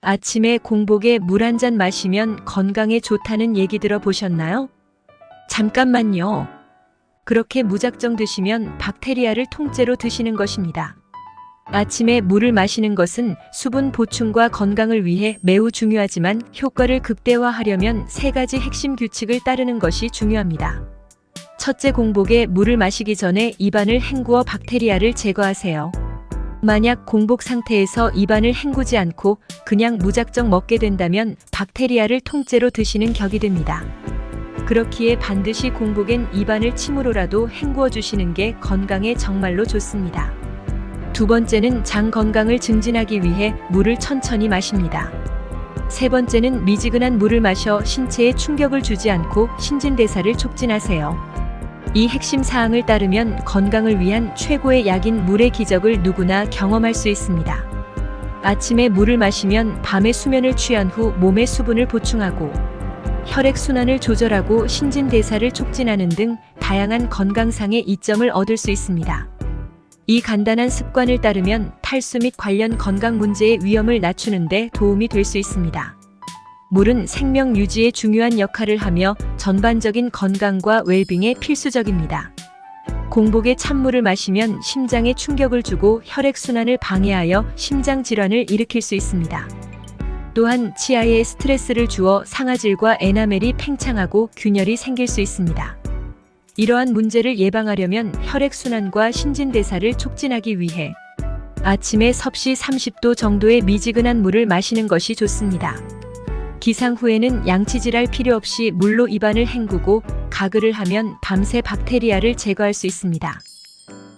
아침에 공복에 물 한 잔 마시면 건강에 좋다는 얘기 들어보셨나요? 잠깐만요. 그렇게 무작정 드시면 박테리아를 통째로 드시는 것입니다. 아침에 물을 마시는 것은 수분 보충과 건강을 위해 매우 중요하지만 효과를 극대화하려면 3가지 핵심 규칙을 따르는 것이 중요합니다. 첫째, 공복에 물을 마시기 전에 입안을 헹구어 박테리아를 제거하세요. 만약 공복 상태에서 입안을 헹구지 않고 그냥 무작정 먹게 된다면 박테리아를 통째로 드시는 격이 됩니다. 그렇기에 반드시 공복엔 입안을 침으로라도 헹구어 주시는 게 건강에 정말로 좋습니다. 두 번째는 장 건강을 증진하기 위해 물을 천천히 마십니다. 세 번째는 미지근한 물을 마셔 신체에 충격을 주지 않고 신진대사를 촉진하세요. 이 핵심 사항을 따르면 건강을 위한 최고의 약인 물의 기적을 누구나 경험할 수 있습니다. 아침에 물을 마시면 밤에 수면을 취한 후 몸의 수분을 보충하고 혈액순환을 조절하고 신진대사를 촉진하는 등 다양한 건강상의 이점을 얻을 수 있습니다. 이 간단한 습관을 따르면 탈수 및 관련 건강 문제의 위험을 낮추는 데 도움이 될 수 있습니다. 물은 생명 유지에 중요한 역할을 하며 전반적인 건강과 웰빙에 필수적입니다. 공복에 찬물을 마시면 심장에 충격을 주고 혈액순환을 방해하여 심장 질환을 일으킬 수 있습니다. 또한 치아에 스트레스를 주어 상아질과 에나멜이 팽창하고 균열이 생길 수 있습니다. 이러한 문제를 예방하려면 혈액순환과 신진대사를 촉진하기 위해 아침에 섭씨 30도 정도의 미지근한 물을 마시는 것이 좋습니다. 기상 후에는 양치질할 필요 없이 물로 입안을 헹구고 가글을 하면 밤새 박테리아를 제거할 수 있습니다.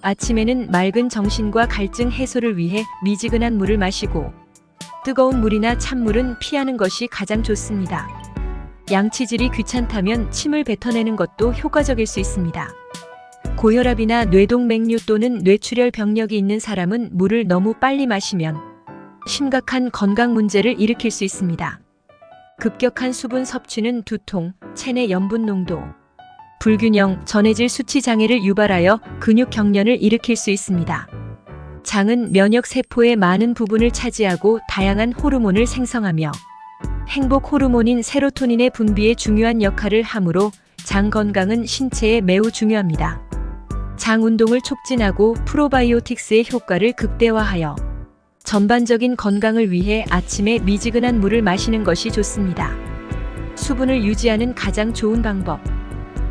아침에는 맑은 정신과 갈증 해소를 위해 미지근한 물을 마시고 뜨거운 물이나 찬물은 피하는 것이 가장 좋습니다. 양치질이 귀찮다면 침을 뱉어내는 것도 효과적일 수 있습니다. 고혈압이나 뇌동맥류 또는 뇌출혈 병력이 있는 사람은 물을 너무 빨리 마시면 심각한 건강 문제를 일으킬 수 있습니다. 급격한 수분 섭취는 두통, 체내 염분 농도, 불균형, 전해질 수치 장애를 유발하여 근육 경련을 일으킬 수 있습니다. 장은 면역 세포의 많은 부분을 차지하고 다양한 호르몬을 생성하며 행복 호르몬인 세로토닌의 분비에 중요한 역할을 하므로 장 건강은 신체에 매우 중요합니다. 장 운동을 촉진하고 프로바이오틱스의 효과를 극대화하여 전반적인 건강을 위해 아침에 미지근한 물을 마시는 것이 좋습니다. 수분을 유지하는 가장 좋은 방법.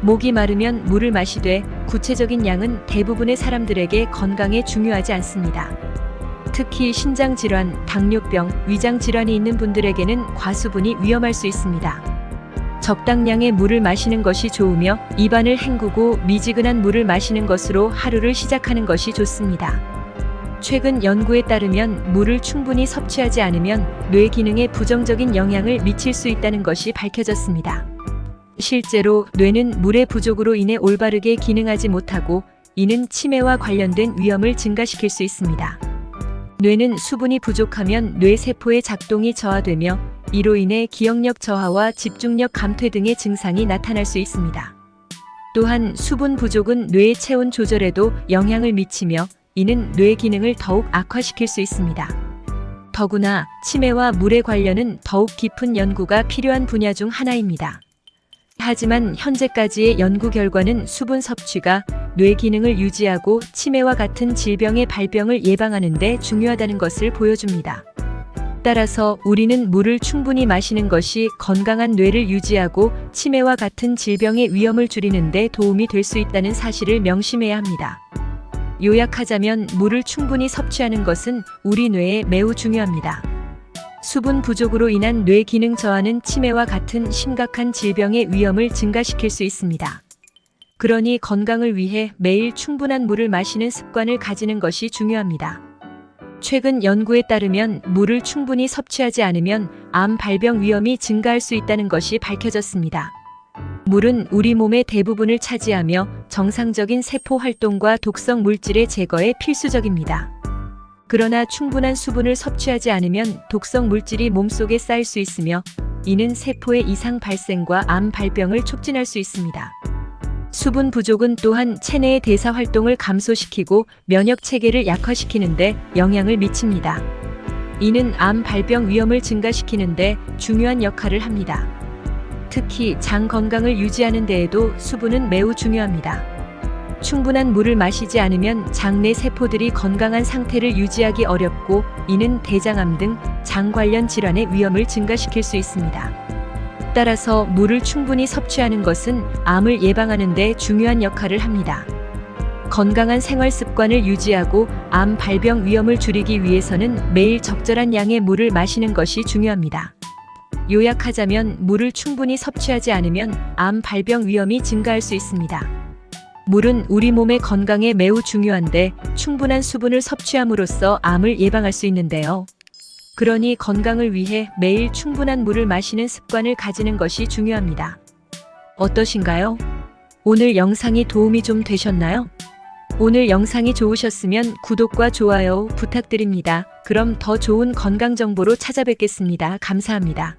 목이 마르면 물을 마시되 구체적인 양은 대부분의 사람들에게 건강에 중요하지 않습니다. 특히 신장질환, 당뇨병, 위장질환이 있는 분들에게는 과수분이 위험할 수 있습니다. 적당량의 물을 마시는 것이 좋으며 입안을 헹구고 미지근한 물을 마시는 것으로 하루를 시작하는 것이 좋습니다. 최근 연구에 따르면 물을 충분히 섭취하지 않으면 뇌 기능에 부정적인 영향을 미칠 수 있다는 것이 밝혀졌습니다. 실제로 뇌는 물의 부족으로 인해 올바르게 기능하지 못하고 이는 치매와 관련된 위험을 증가시킬 수 있습니다. 뇌는 수분이 부족하면 뇌세포의 작동이 저하되며 이로 인해 기억력 저하와 집중력 감퇴 등의 증상이 나타날 수 있습니다. 또한 수분 부족은 뇌의 체온 조절에도 영향을 미치며 이는 뇌 기능을 더욱 악화시킬 수 있습니다. 더구나 치매와 물의 관련은 더욱 깊은 연구가 필요한 분야 중 하나입니다. 하지만 현재까지의 연구 결과는 수분 섭취가 뇌 기능을 유지하고 치매와 같은 질병의 발병을 예방하는 데 중요하다는 것을 보여줍니다. 따라서 우리는 물을 충분히 마시는 것이 건강한 뇌를 유지하고 치매와 같은 질병의 위험을 줄이는 데 도움이 될 수 있다는 사실을 명심해야 합니다. 요약하자면 물을 충분히 섭취하는 것은 우리 뇌에 매우 중요합니다. 수분 부족으로 인한 뇌 기능 저하는 치매와 같은 심각한 질병의 위험을 증가시킬 수 있습니다. 그러니 건강을 위해 매일 충분한 물을 마시는 습관을 가지는 것이 중요합니다. 최근 연구에 따르면 물을 충분히 섭취하지 않으면 암 발병 위험이 증가할 수 있다는 것이 밝혀졌습니다. 물은 우리 몸의 대부분을 차지하며 정상적인 세포 활동과 독성 물질의 제거에 필수적입니다. 그러나 충분한 수분을 섭취하지 않으면 독성 물질이 몸속에 쌓일 수 있으며 이는 세포의 이상 발생과 암 발병을 촉진할 수 있습니다. 수분 부족은 또한 체내의 대사 활동을 감소시키고 면역 체계를 약화시키는 데 영향을 미칩니다. 이는 암 발병 위험을 증가시키는데 중요한 역할을 합니다. 특히 장 건강을 유지하는 데에도 수분은 매우 중요합니다. 충분한 물을 마시지 않으면 장 내 세포들이 건강한 상태를 유지하기 어렵고 이는 대장암 등 장 관련 질환의 위험을 증가시킬 수 있습니다. 따라서 물을 충분히 섭취하는 것은 암을 예방하는 데 중요한 역할을 합니다. 건강한 생활 습관을 유지하고 암 발병 위험을 줄이기 위해서는 매일 적절한 양의 물을 마시는 것이 중요합니다. 요약하자면 물을 충분히 섭취하지 않으면 암 발병 위험이 증가할 수 있습니다. 물은 우리 몸의 건강에 매우 중요한데 충분한 수분을 섭취함으로써 암을 예방할 수 있는데요. 그러니 건강을 위해 매일 충분한 물을 마시는 습관을 가지는 것이 중요합니다. 어떠신가요? 오늘 영상이 도움이 좀 되셨나요? 오늘 영상이 좋으셨으면 구독과 좋아요 부탁드립니다. 그럼 더 좋은 건강 정보로 찾아뵙겠습니다. 감사합니다.